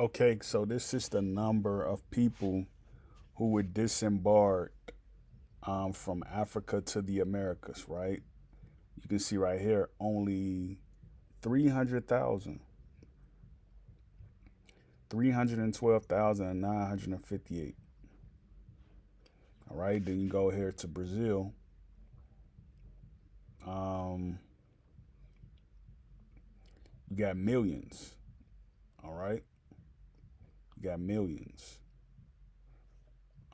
Okay, so this is the number of people who were disembarked from Africa to the Americas, right? You can see right here only 300,000, 312,958. All right, then you go here to Brazil. Um, you got millions. All right, you got millions.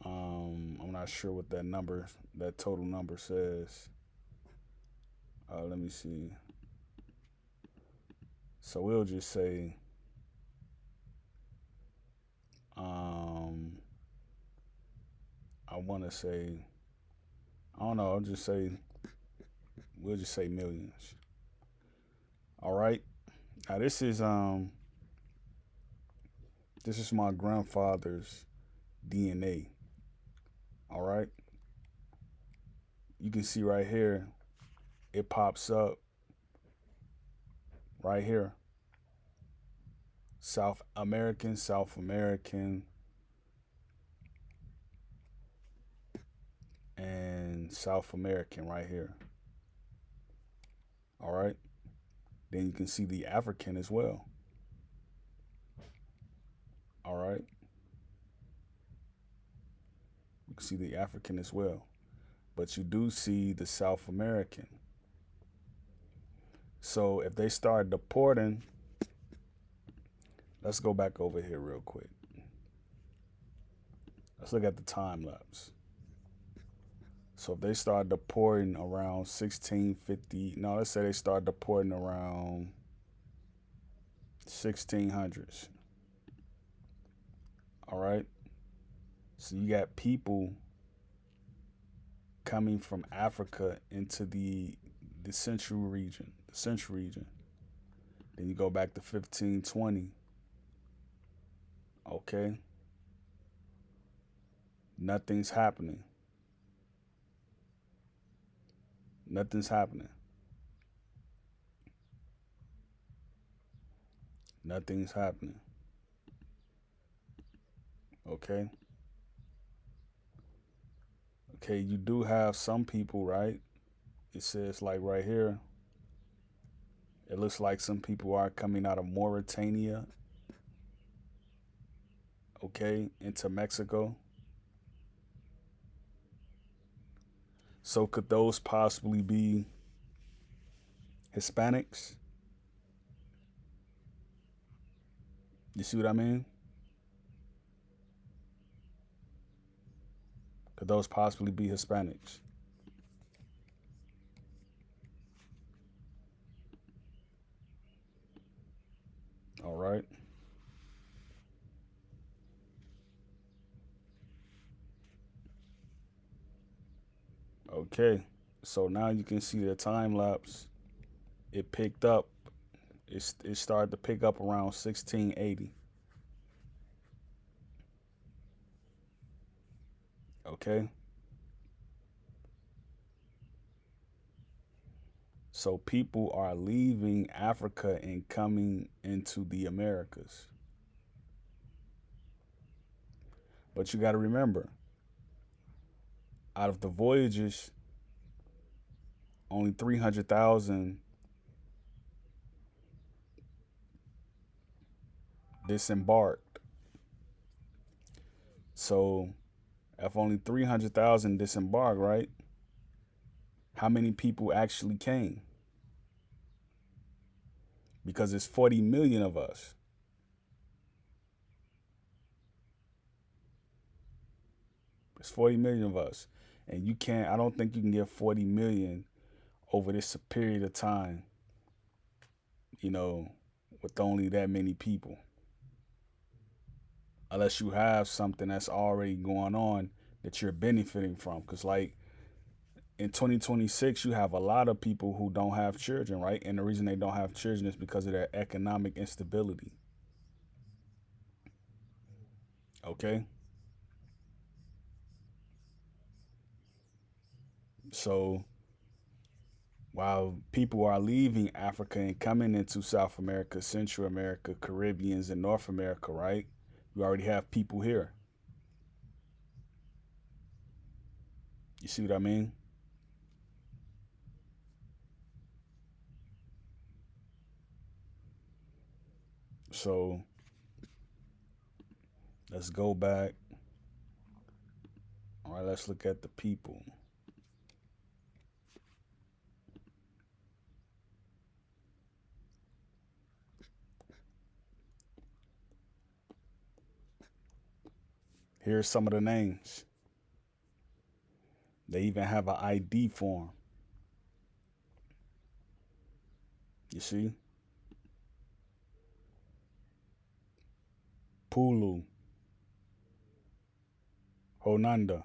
I'm not sure what that total number says. Let me see. So we'll just say, um, I want to say, I don't know. We'll just say millions. All right. Now this is my grandfather's DNA. All right. You can see right here, it pops up right here. South American, and South American right here. All right. Then you can see the African as well. All right. You can see the African as well. But you do see the South American. So if they start deporting, let's go back over here real quick. Let's look at the time lapse. So if they start deporting around 1650, no, let's say they start deporting around 1600s. All right. So you got people coming from Africa into the central region, the central region. Then you go back to 1520. Okay. Nothing's happening. Nothing's happening. Nothing's happening. Okay. Okay, you do have some people, right? It says like right here, it looks like some people are coming out of Mauritania, okay, into Mexico. So could those possibly be Hispanics? You see what I mean? Could those possibly be Hispanics? All right. Okay. So now you can see the time lapse. It picked up. It started to pick up around 1680. Okay. So people are leaving Africa and coming into the Americas. But you got to remember, out of the voyages, only 300,000 disembarked. So if only 300,000 disembarked, right? How many people actually came? Because it's 40 million of us. It's 40 million of us. And I don't think you can get 40 million over this period of time, you know, with only that many people. Unless you have something that's already going on that you're benefiting from. Because, like, in 2026, you have a lot of people who don't have children, right? And the reason they don't have children is because of their economic instability. Okay. So while people are leaving Africa and coming into South America, Central America, Caribbeans, and North America, right? You already have people here. You see what I mean? So let's go back. All right, let's look at the people. Here's some of the names. They even have an ID form. You see? Pulu, Honanda,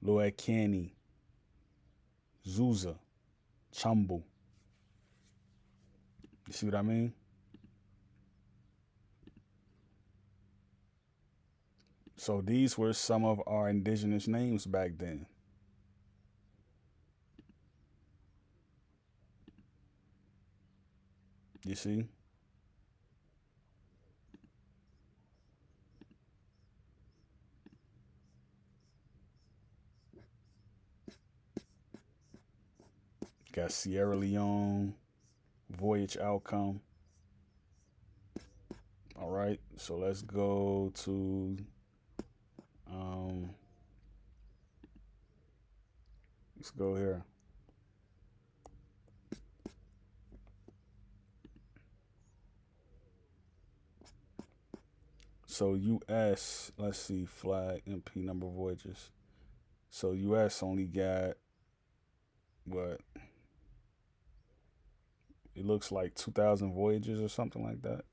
Loekani, Zuza, Chambu. You see what I mean? So these were some of our indigenous names back then. You see? Got Sierra Leone, voyage outcome. All right, so let's go to um, let's go here. So U.S. Let's see, flag MP number of voyages. So U.S. only got what? It looks like 2,000 voyages or something like that.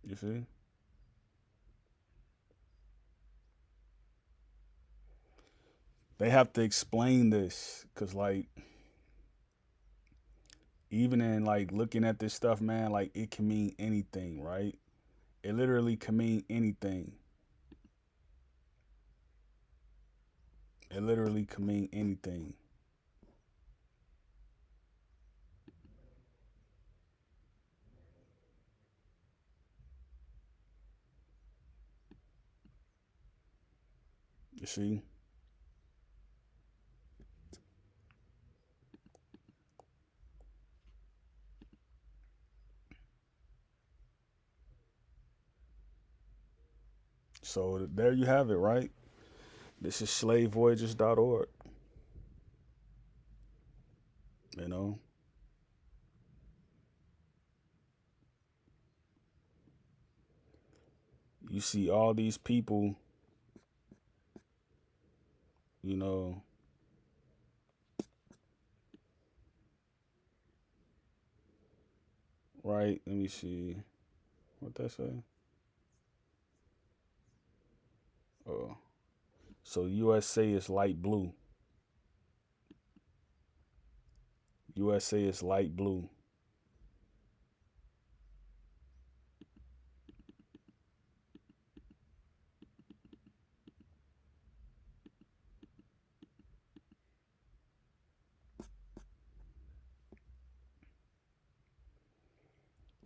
You see? They have to explain this because, like, even in like looking at this stuff, man, like it can mean anything, right? It literally can mean anything. It literally can mean anything. You see? So there you have it, right? This is slavevoyages.org. You know, you see all these people, you know, right? Let me see what that say. Oh, so USA is light blue. USA is light blue.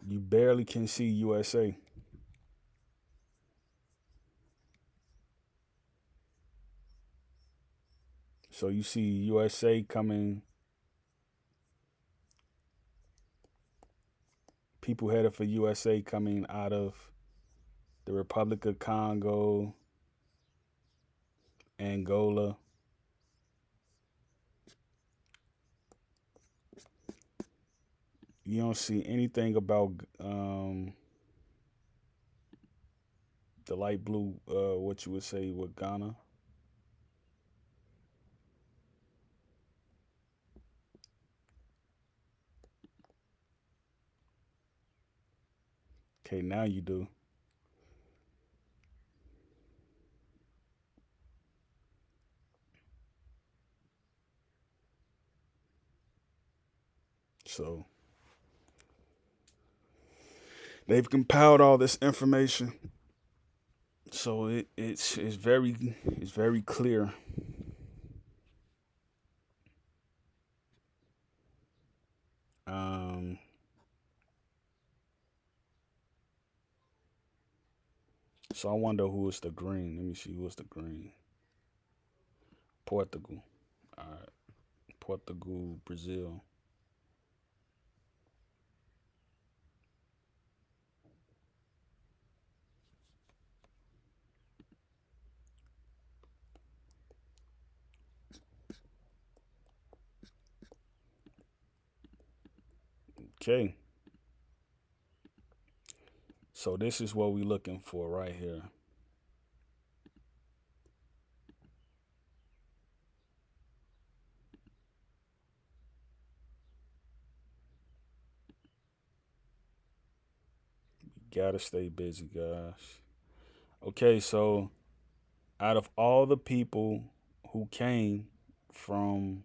You barely can see USA. So you see USA coming, people headed for USA coming out of the Republic of Congo, Angola. You don't see anything about the light blue, what you would say with Ghana. Okay, now you do. So they've compiled all this information So it's very clear. Um, so I wonder who is the green. Let me see who's the green. Portugal. All right, Portugal, Brazil. Okay, so this is what we're looking for right here. Gotta stay busy, guys. Okay, so out of all the people who came from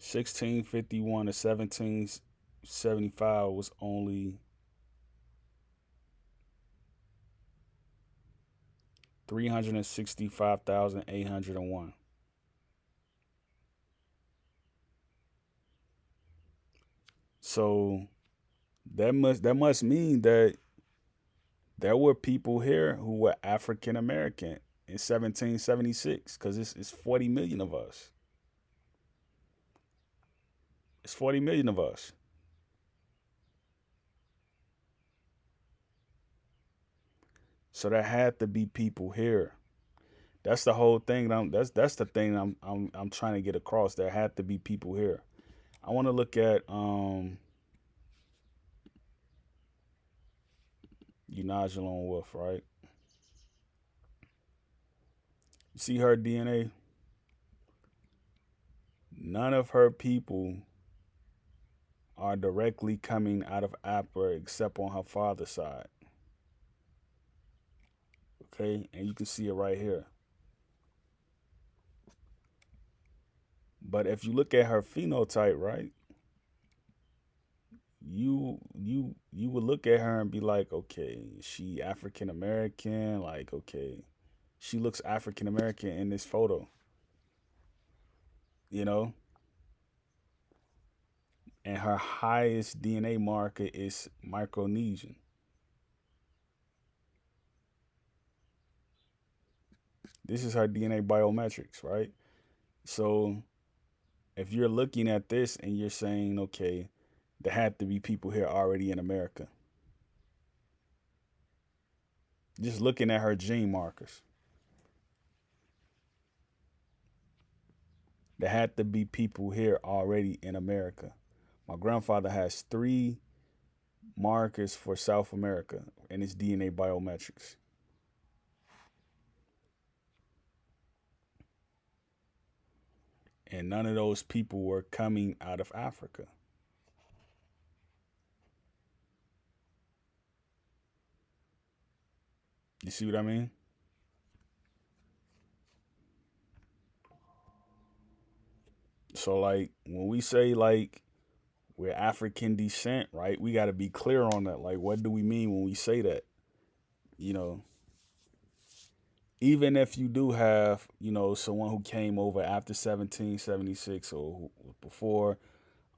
1651 to 1775 was only 365,801. So that must mean that there were people here who were African American in 1776 because it's 40 million of us. It's 40 million of us. So there had to be people here. That's the whole thing. That's the thing I'm trying to get across. There had to be people here. I want to look at Unajalon Wolf, right? You see her DNA? None of her people are directly coming out of Apra except on her father's side. Okay, and you can see it right here. But if you look at her phenotype, right, you would look at her and be like, okay, she African American, like okay, she looks African American in this photo, you know, and her highest DNA marker is Micronesian. This is her DNA biometrics, right? So if you're looking at this and you're saying, okay, there had to be people here already in America, just looking at her gene markers, there had to be people here already in America. My grandfather has three markers for South America in his DNA biometrics. And none of those people were coming out of Africa. You see what I mean? So, like, when we say, like, we're African descent, right? We got to be clear on that. Like, what do we mean when we say that? You know, even if you do have, someone who came over after 1776 or before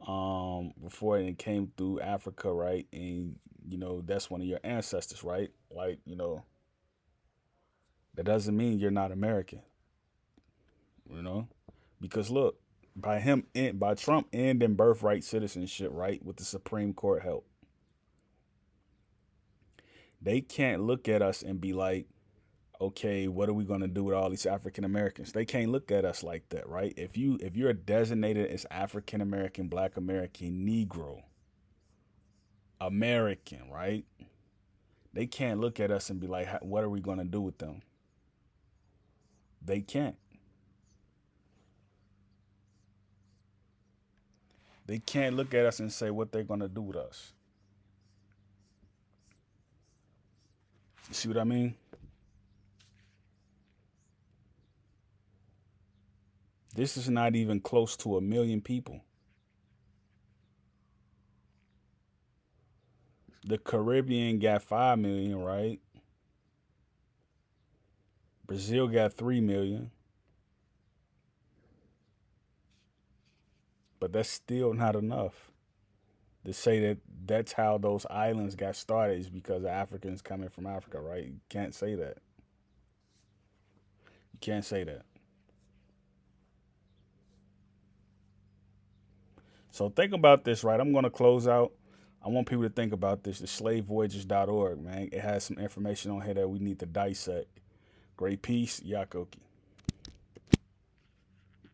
it came through Africa, right? And that's one of your ancestors, right? Like, that doesn't mean you're not American, you know? Because look, by Trump ending birthright citizenship, right, with the Supreme Court help, they can't look at us and be like, okay, what are we going to do with all these African Americans? They can't look at us like that, right? If you're designated as African American, Black American, Negro, American, right? They can't look at us and be like, what are we going to do with them? They can't. They can't look at us and say what they're going to do with us. You see what I mean? This is not even close to 1 million people. The Caribbean got 5 million, right? Brazil got 3 million, but that's still not enough to say that that's how those islands got started is because of Africans coming from Africa, right? You can't say that. You can't say that. So think about this, right? I'm going to close out. I want people to think about this. The slavevoyages.org, man. It has some information on here that we need to dissect. Great piece, Yakoki.